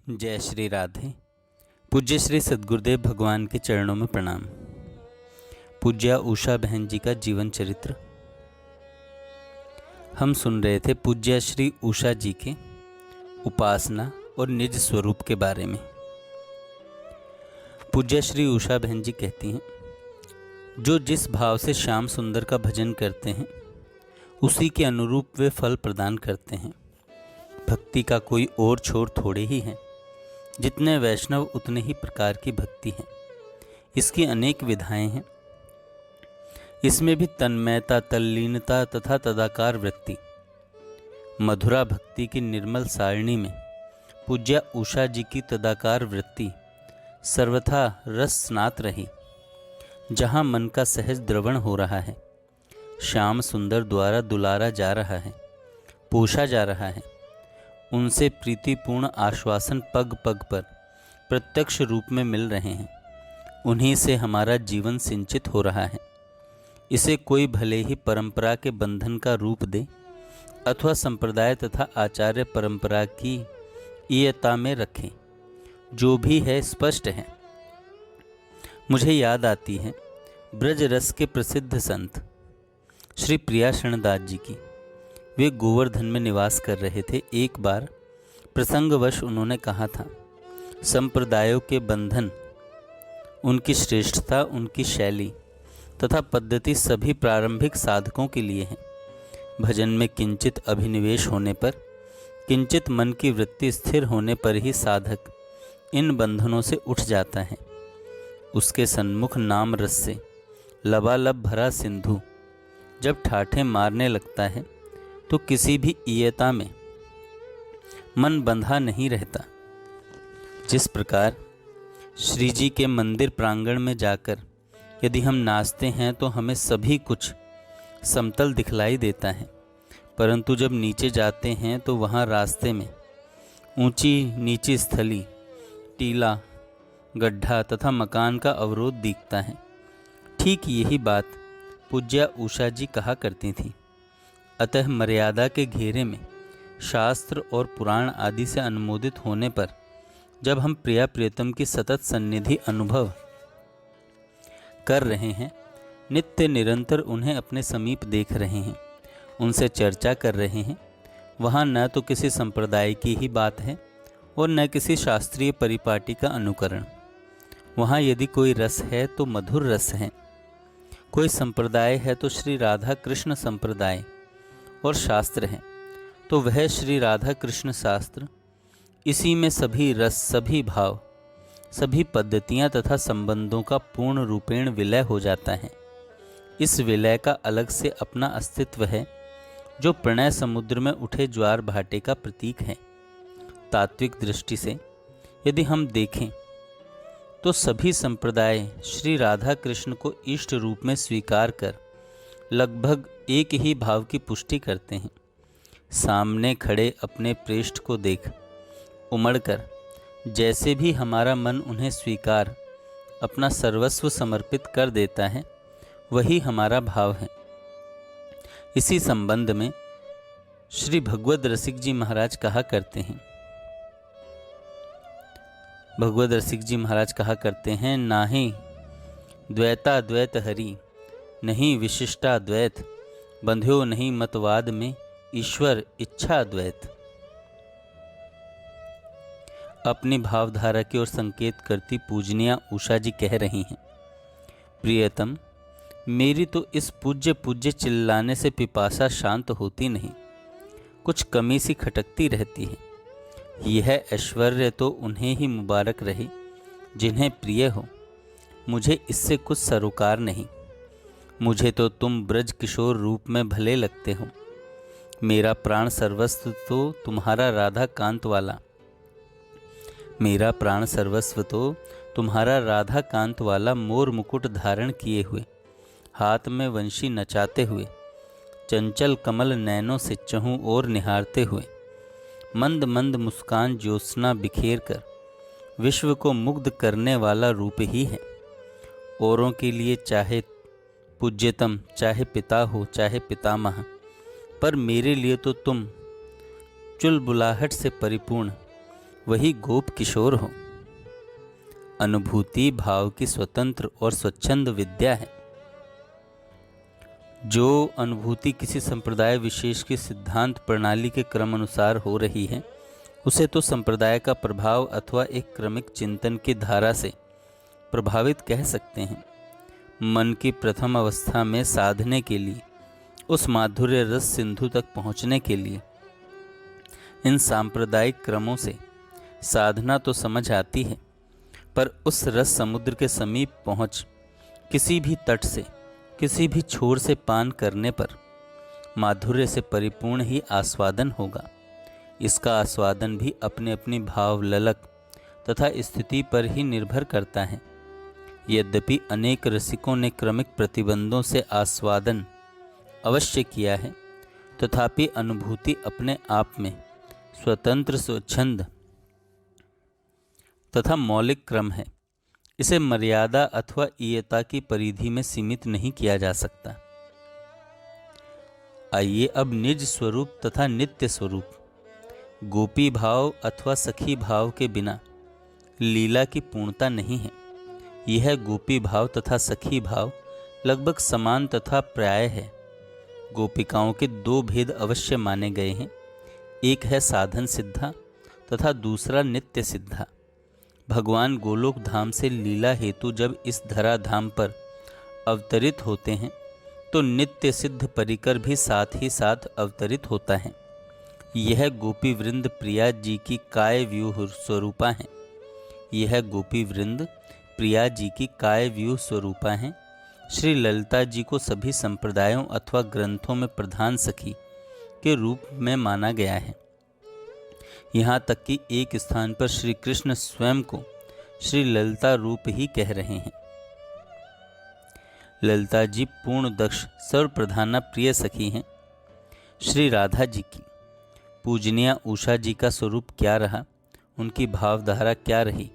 जय श्री राधे। पूज्य श्री सद्गुरुदेव भगवान के चरणों में प्रणाम। पूज्या उषा बहन जी का जीवन चरित्र हम सुन रहे थे। पूज्या श्री उषा जी के उपासना और निज स्वरूप के बारे में। पूज्या श्री उषा बहन जी कहती हैं, जो जिस भाव से श्याम सुंदर का भजन करते हैं उसी के अनुरूप वे फल प्रदान करते हैं। भक्ति का कोई और छोर थोड़े ही है। जितने वैष्णव उतने ही प्रकार की भक्ति है। इसकी अनेक विधाएं हैं। इसमें भी तन्मयता, तल्लीनता तथा तदाकार वृत्ति, मधुरा भक्ति की निर्मल सारणी में पूज्या उषा जी की तदाकार वृत्ति सर्वथा रस स्नात रही। जहाँ मन का सहज द्रवण हो रहा है, श्याम सुंदर द्वारा दुलारा जा रहा है, पोषा जा रहा है, उनसे प्रीतिपूर्ण आश्वासन पग पग पर प्रत्यक्ष रूप में मिल रहे हैं, उन्हीं से हमारा जीवन सिंचित हो रहा है। इसे कोई भले ही परंपरा के बंधन का रूप दे अथवा संप्रदाय तथा आचार्य परंपरा की इयता में रखे, जो भी है स्पष्ट है। मुझे याद आती है ब्रज रस के प्रसिद्ध संत श्री प्रिया शरणदास जी की। वे गोवर्धन में निवास कर रहे थे। एक बार प्रसंगवश उन्होंने कहा था, संप्रदायों के बंधन, उनकी श्रेष्ठता, उनकी शैली तथा पद्धति सभी प्रारंभिक साधकों के लिए है। भजन में किंचित अभिनिवेश होने पर, किंचित मन की वृत्ति स्थिर होने पर ही साधक इन बंधनों से उठ जाता है। उसके सन्मुख नाम रस से लबालब भरा सिंधु जब ठाठे मारने लगता है तो किसी भी इयता में मन बंधा नहीं रहता। जिस प्रकार श्री जी के मंदिर प्रांगण में जाकर यदि हम नाचते हैं तो हमें सभी कुछ समतल दिखलाई देता है, परंतु जब नीचे जाते हैं तो वहाँ रास्ते में ऊंची नीची स्थली, टीला, गड्ढा तथा मकान का अवरोध दिखता है। ठीक यही बात पूज्या उषा जी कहा करती थी। अतः मर्यादा के घेरे में शास्त्र और पुराण आदि से अनुमोदित होने पर जब हम प्रिया प्रियतम की सतत सन्निधि अनुभव कर रहे हैं, नित्य निरंतर उन्हें अपने समीप देख रहे हैं, उनसे चर्चा कर रहे हैं, वहाँ न तो किसी संप्रदाय की ही बात है और न किसी शास्त्रीय परिपाटी का अनुकरण। वहाँ यदि कोई रस है तो मधुर रस है, कोई संप्रदाय है तो श्री राधा कृष्ण संप्रदाय, और शास्त्र है तो वह श्री राधा कृष्ण शास्त्र। इसी में सभी रस, सभी भाव, सभी पद्धतियाँ तथा संबंधों का पूर्ण रूपेण विलय हो जाता है। इस विलय का अलग से अपना अस्तित्व है, जो प्रणय समुद्र में उठे ज्वार भाटे का प्रतीक है। तात्विक दृष्टि से यदि हम देखें तो सभी संप्रदाय श्री राधा कृष्ण को इष्ट रूप में स्वीकार कर लगभग एक ही भाव की पुष्टि करते हैं। सामने खड़े अपने प्रेष्ठ को देख उमड़कर जैसे भी हमारा मन उन्हें स्वीकार, अपना सर्वस्व समर्पित कर देता है, वही हमारा भाव है। इसी संबंध में श्री भगवद रसिक जी महाराज कहा करते हैं, भगवद रसिक जी महाराज कहा करते हैं, नाहि द्वैता द्वैत हरि, नहीं विशिष्टा द्वैत, बंध्यो नहीं मतवाद में, ईश्वर इच्छा द्वैत। अपनी भावधारा की ओर संकेत करती पूजनिया उषा जी कह रही हैं, प्रियतम, मेरी तो इस पूज्य पूज्य चिल्लाने से पिपासा शांत होती नहीं, कुछ कमी सी खटकती रहती है। यह ऐश्वर्य तो उन्हें ही मुबारक रहे जिन्हें प्रिय हो, मुझे इससे कुछ सरोकार नहीं। मुझे तो तुम ब्रज किशोर रूप में भले लगते हो। मेरा प्राण सर्वस्व तो तुम्हारा राधा कांत वाला, मेरा प्राण सर्वस्व तो तुम्हारा राधा कांत वाला मोर मुकुट धारण किए हुए, हाथ में वंशी नचाते हुए, चंचल कमल नैनों से चहु ओर निहारते हुए, मंद मंद मुस्कान ज्योत्सना बिखेर कर विश्व को मुग्ध करने वाला रूप ही है। औरों के लिए चाहे पूज्यतम, चाहे पिता हो, चाहे पितामह, पर मेरे लिए तो तुम चुलबुलाहट से परिपूर्ण वही गोप किशोर हो। अनुभूति भाव की स्वतंत्र और स्वच्छंद विद्या है। जो अनुभूति किसी संप्रदाय विशेष की सिद्धांत प्रणाली के क्रम अनुसार हो रही है, उसे तो संप्रदाय का प्रभाव अथवा एक क्रमिक चिंतन की धारा से प्रभावित कह सकते हैं। मन की प्रथम अवस्था में साधने के लिए, उस माधुर्य रस सिंधु तक पहुँचने के लिए इन सांप्रदायिक क्रमों से साधना तो समझ आती है, पर उस रस समुद्र के समीप पहुँच किसी भी तट से, किसी भी छोर से पान करने पर माधुर्य से परिपूर्ण ही आस्वादन होगा। इसका आस्वादन भी अपने अपनी भाव ललक तथा स्थिति पर ही निर्भर करता है। यद्यपि अनेक रसिकों ने क्रमिक प्रतिबंधों से आस्वादन अवश्य किया है, तथापि अनुभूति अपने आप में स्वतंत्र, स्वच्छंद तथा मौलिक क्रम है। इसे मर्यादा अथवा इयता की परिधि में सीमित नहीं किया जा सकता। आइए अब निज स्वरूप तथा नित्य स्वरूप, गोपी भाव अथवा सखी भाव के बिना लीला की पूर्णता नहीं है। यह गोपी भाव तथा सखी भाव लगभग समान तथा प्राय है। गोपिकाओं के दो भेद अवश्य माने गए हैं, एक है साधन सिद्धा तथा दूसरा नित्य सिद्धा। भगवान गोलोक धाम से लीला हेतु जब इस धरा धाम पर अवतरित होते हैं, तो नित्य सिद्ध परिकर भी साथ ही साथ अवतरित होता है। यह गोपी वृंद प्रिया जी की काय व्यूह स्वरूपा हैं। यह गोपी वृंद प्रिया जी की काय व्यूह स्वरूपा हैं। श्री ललिता जी को सभी संप्रदायों अथवा ग्रंथों में प्रधान सखी के रूप में माना गया है। यहाँ तक कि एक स्थान पर श्री कृष्ण स्वयं को श्री ललिता रूप ही कह रहे हैं। ललिता जी पूर्ण दक्ष सर्वप्रधाना प्रिय सखी हैं। श्री राधा जी की पूजनीय उषा जी का स्वरूप क्या रहा, उनकी भावधारा क्या रही,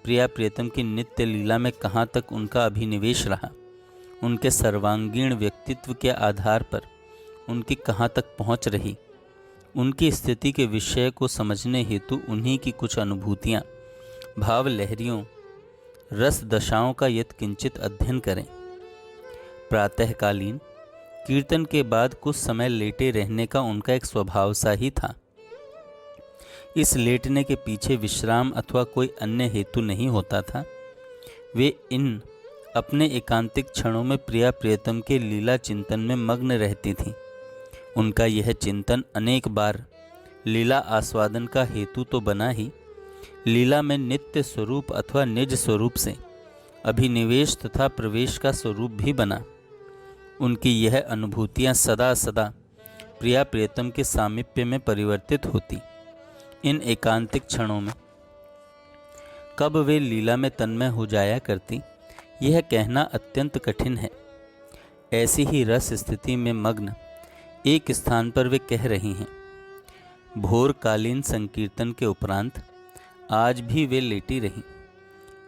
प्रिया प्रियतम की नित्य लीला में कहाँ तक उनका अभिनिवेश रहा, उनके सर्वांगीण व्यक्तित्व के आधार पर उनकी कहाँ तक पहुँच रही, उनकी स्थिति के विषय को समझने हेतु उन्हीं की कुछ अनुभूतियाँ, भाव लहरियों, रस दशाओं का यत्किंचित अध्ययन करें। प्रातःकालीन कीर्तन के बाद कुछ समय लेटे रहने का उनका एक स्वभाव सा ही था। इस लेटने के पीछे विश्राम अथवा कोई अन्य हेतु नहीं होता था। वे इन अपने एकांतिक क्षणों में प्रिया प्रियतम के लीला चिंतन में मग्न रहती थीं। उनका यह चिंतन अनेक बार लीला आस्वादन का हेतु तो बना ही, लीला में नित्य स्वरूप अथवा निज स्वरूप से अभिनिवेश तथा प्रवेश का स्वरूप भी बना। उनकी यह अनुभूतियाँ सदा सदा प्रिया प्रियतम के सामीप्य में परिवर्तित होती। इन एकांतिक क्षणों में कब वे लीला में तन्मय हो जाया करती, यह कहना अत्यंत कठिन है। ऐसी ही रस स्थिति में मग्न एक स्थान पर वे कह रही हैं। भोरकालीन संकीर्तन के उपरांत आज भी वे लेटी रहीं।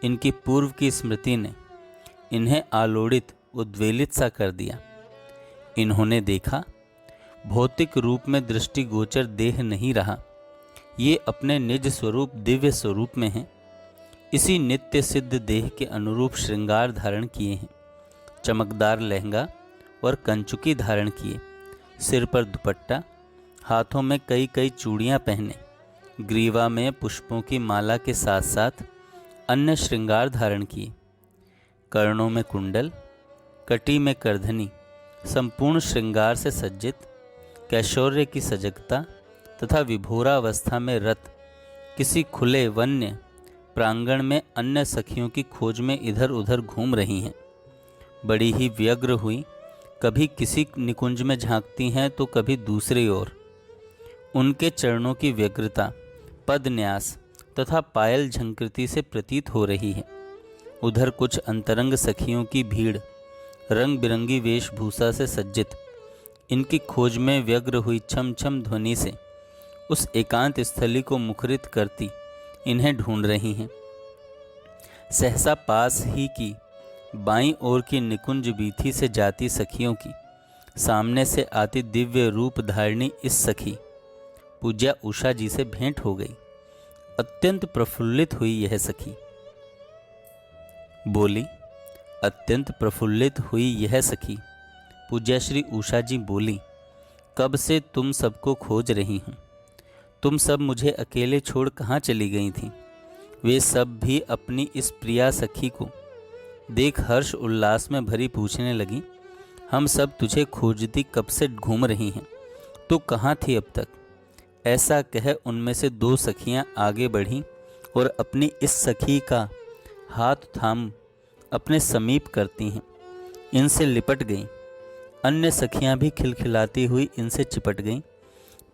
इनकी पूर्व की स्मृति ने इन्हें आलोड़ित, उद्वेलित सा कर दिया। इन्होंने देखा, भौतिक रूप में दृष्टिगोचर देह नहीं रहा, ये अपने निज स्वरूप दिव्य स्वरूप में हैं। इसी नित्य सिद्ध देह के अनुरूप श्रृंगार धारण किए हैं। चमकदार लहंगा और कंचुकी धारण किए, सिर पर दुपट्टा, हाथों में कई कई चूड़ियाँ पहने, ग्रीवा में पुष्पों की माला के साथ साथ अन्य श्रृंगार धारण किए, कर्णों में कुंडल, कटी में करधनी, संपूर्ण श्रृंगार से सज्जित, कैशोर्य की सजगता तथा विभोरावस्था में रत किसी खुले वन्य प्रांगण में अन्य सखियों की खोज में इधर उधर घूम रही हैं। बड़ी ही व्यग्र हुई, कभी किसी निकुंज में झांकती हैं तो कभी दूसरी ओर। उनके चरणों की व्यग्रता पदन्यास तथा पायल झंकृति से प्रतीत हो रही है। उधर कुछ अंतरंग सखियों की भीड़ रंग बिरंगी वेशभूषा से सज्जित इनकी खोज में व्यग्र हुई छम छम ध्वनि से उस एकांत स्थली को मुखरित करती इन्हें ढूंढ रही हैं। सहसा पास ही की बाईं ओर की निकुंज बीथी से जाती सखियों की सामने से आती दिव्य रूप धारिणी इस सखी पूज्या उषा जी से भेंट हो गई। अत्यंत प्रफुल्लित हुई यह सखी। बोली, अत्यंत प्रफुल्लित हुई यह सखी। पूज्य श्री उषा जी बोली, कब से तुम सबको खोज रही हूँ। तुम सब मुझे अकेले छोड़ कहाँ चली गई थीं। वे सब भी अपनी इस प्रिया सखी को देख हर्ष उल्लास में भरी पूछने लगी, हम सब तुझे खोजती कब से घूम रही हैं, तू कहाँ थी अब तक। ऐसा कह उनमें से 2 सखियाँ आगे बढ़ीं और अपनी इस सखी का हाथ थाम अपने समीप करती हैं इनसे लिपट गईं। अन्य सखियां भी खिलखिलाती हुई इनसे चिपट गईं।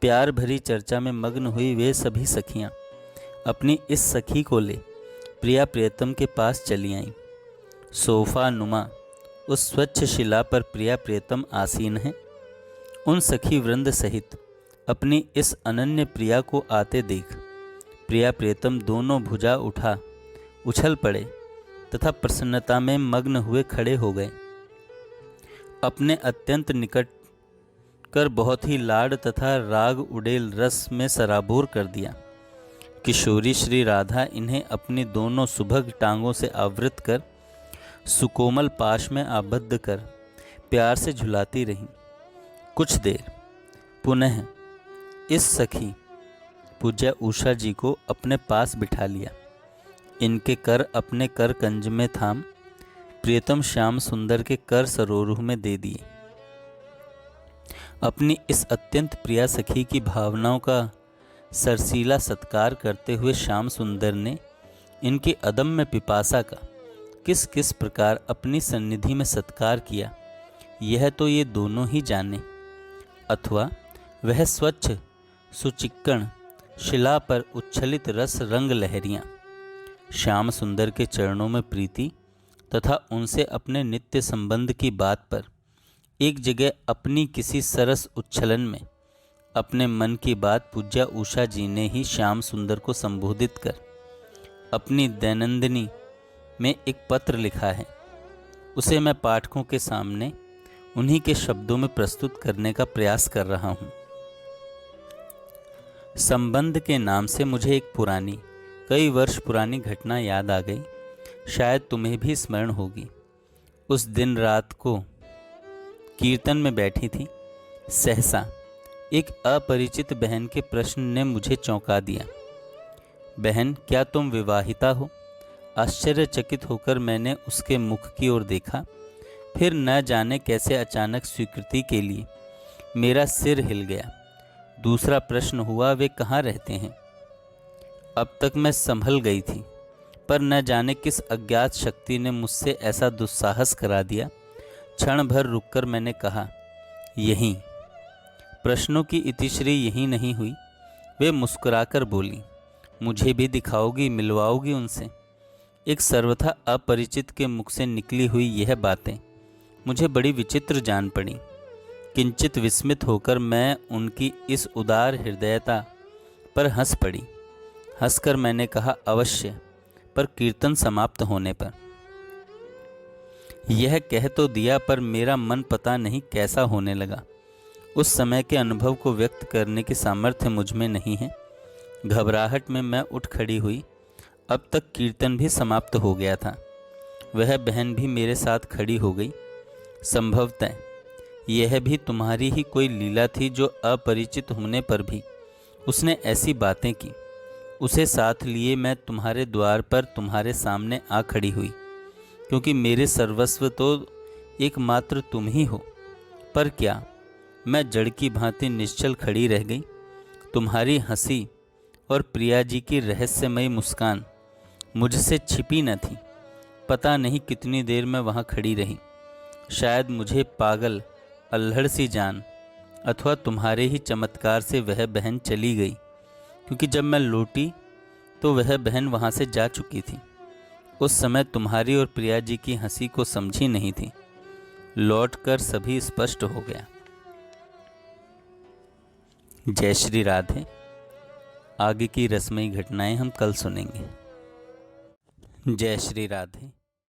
प्यार भरी चर्चा में मग्न हुई वे सभी सखियां अपनी इस सखी को ले प्रिया प्रियतम के पास चली आईं। सोफा नुमा उस स्वच्छ शिला पर प्रिया प्रियतम आसीन हैं। उन सखी वृंद सहित अपनी इस अनन्य प्रिया को आते देख प्रिया प्रियतम दोनों भुजा उठा उछल पड़े तथा प्रसन्नता में मग्न हुए खड़े हो गए। अपने अत्यंत निकट कर बहुत ही लाड तथा राग उड़ेल रस में सराबोर कर दिया। किशोरी श्री राधा इन्हें अपनी दोनों सुभग टांगों से आवृत कर सुकोमल पाश में आबद्ध कर प्यार से झुलाती रहीं। कुछ देर पुनः इस सखी पूज्य उषा जी को अपने पास बिठा लिया। इनके कर अपने कर कंज में थाम प्रियतम श्याम सुंदर के कर सरोरुह में दे दिए। अपनी इस अत्यंत प्रिया सखी की भावनाओं का सरसीला सत्कार करते हुए श्याम सुंदर ने इनकी अदम्य पिपासा का किस किस प्रकार अपनी सन्निधि में सत्कार किया, यह तो ये दोनों ही जाने। अथवा वह स्वच्छ सुचिक्कण शिला पर उच्छलित रस रंग लहरियाँ श्याम सुंदर के चरणों में प्रीति तथा उनसे अपने नित्य संबंध की बात पर एक जगह अपनी किसी सरस उच्छलन में अपने मन की बात पूज्या उषा जी ने ही श्याम सुंदर को संबोधित कर अपनी दैनंदिनी में एक पत्र लिखा है। उसे मैं पाठकों के सामने उन्हीं के शब्दों में प्रस्तुत करने का प्रयास कर रहा हूँ। संबंध के नाम से मुझे एक पुरानी कई वर्ष पुरानी घटना याद आ गई। शायद तुम्हें भी स्मरण होगी। उस दिन रात को कीर्तन में बैठी थी। सहसा एक अपरिचित बहन के प्रश्न ने मुझे चौंका दिया। बहन, क्या तुम विवाहिता हो? आश्चर्यचकित होकर मैंने उसके मुख की ओर देखा। फिर न जाने कैसे अचानक स्वीकृति के लिए मेरा सिर हिल गया। दूसरा प्रश्न हुआ, वे कहाँ रहते हैं? अब तक मैं संभल गई थी, पर न जाने किस अज्ञात शक्ति ने मुझसे ऐसा दुस्साहस करा दिया। क्षण भर रुककर मैंने कहा, यहीं। प्रश्नों की इतिश्री यहीं नहीं हुई। वे मुस्कुराकर बोली, मुझे भी दिखाओगी, मिलवाओगी उनसे? एक सर्वथा अपरिचित के मुख से निकली हुई यह बातें मुझे बड़ी विचित्र जान पड़ी। किंचित विस्मित होकर मैं उनकी इस उदार हृदयता पर हंस पड़ी। हंसकर मैंने कहा, अवश्य, पर कीर्तन समाप्त होने पर। यह कह तो दिया, पर मेरा मन पता नहीं कैसा होने लगा। उस समय के अनुभव को व्यक्त करने की सामर्थ्य मुझ में नहीं है। घबराहट में मैं उठ खड़ी हुई। अब तक कीर्तन भी समाप्त हो गया था। वह बहन भी मेरे साथ खड़ी हो गई। संभवतः यह भी तुम्हारी ही कोई लीला थी जो अपरिचित होने पर भी उसने ऐसी बातें की। उसे साथ लिए मैं तुम्हारे द्वार पर तुम्हारे सामने आ खड़ी हुई, क्योंकि मेरे सर्वस्व तो एकमात्र तुम ही हो। पर क्या मैं जड़ की भांति निश्चल खड़ी रह गई? तुम्हारी हंसी और प्रिया जी की रहस्यमयी मुस्कान मुझसे छिपी न थी। पता नहीं कितनी देर मैं वहाँ खड़ी रही। शायद मुझे पागल अल्हड़ सी जान अथवा तुम्हारे ही चमत्कार से वह बहन चली गई, क्योंकि जब मैं लौटी तो वह बहन वहाँ से जा चुकी थी। उस समय तुम्हारी और प्रिया जी की हंसी को समझी नहीं थी। लौटकर सभी स्पष्ट हो गया। जय श्री राधे। आगे की रसमयी घटनाएं हम कल सुनेंगे। जय श्री राधे।